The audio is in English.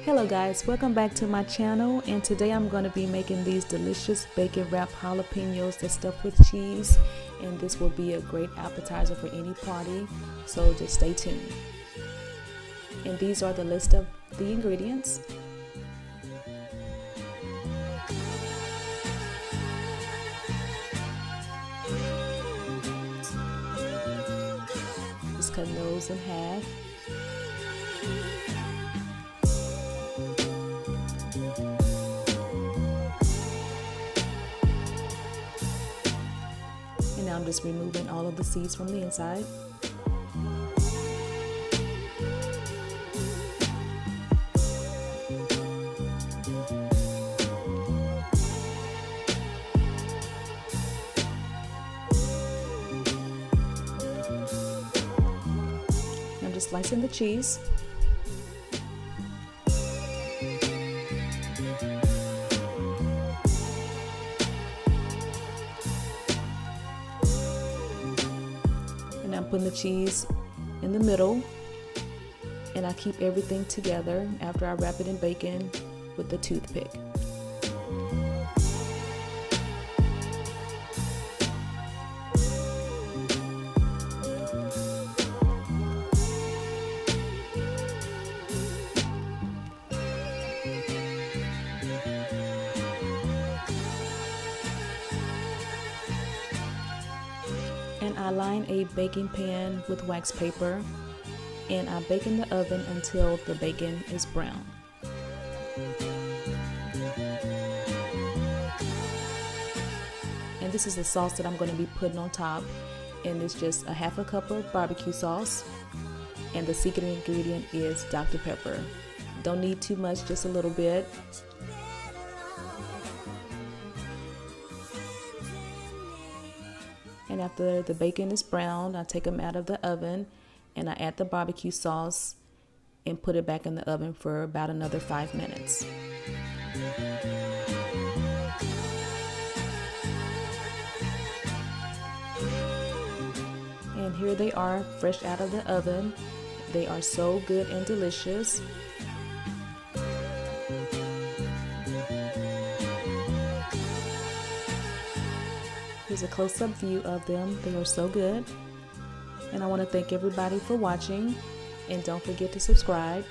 Hello guys, welcome back to my channel, and today I'm going to be making these delicious bacon wrapped jalapenos that's stuffed with cheese, and this will be a great appetizer for any party, so just stay tuned. And these are the list of the ingredients. Just cut those in half. And now I'm just removing all of the seeds from the inside. I'm just slicing the cheese. And I'm putting the cheese in the middle, and I keep everything together after I wrap it in bacon with the toothpick. And I line a baking pan with wax paper, and I bake in the oven until the bacon is brown. And this is the sauce that I'm going to be putting on top, and it's just a half a cup of barbecue sauce, and the secret ingredient is Dr. Pepper. Don't need too much, just a little bit. And after the bacon is browned, I take them out of the oven and I add the barbecue sauce and put it back in the oven for about another 5 minutes. And here they are, fresh out of the oven. They are so good and delicious. Here's a close-up view of them. They are so good. And I want to thank everybody for watching, and don't forget to subscribe.